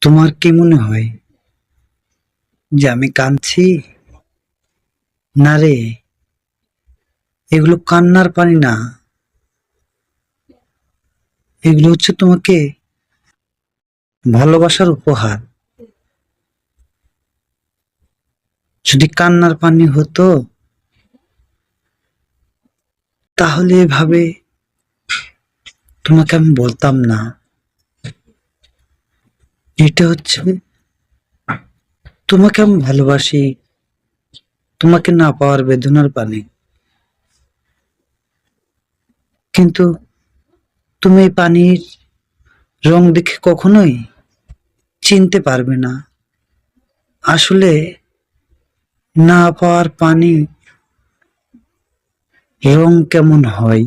তোমার কি মনে হয় যে আমি কাঁদছি? না রে, এগুলো কান্নার পানি না। এগুলো হচ্ছে তোমাকে ভালোবাসার উপহার। যদি কান্নার পানি হতো তাহলে এভাবে তোমাকে আমি বলতাম না। এটা হচ্ছে তোমাকে আমি ভালোবাসি, তোমাকে না পাওয়ার বেদনার পানি। কিন্তু তুমি এই পানির রং দেখে কখনোই চিনতে পারবে না আসলে না পাওয়ার পানি রং কেমন হয়।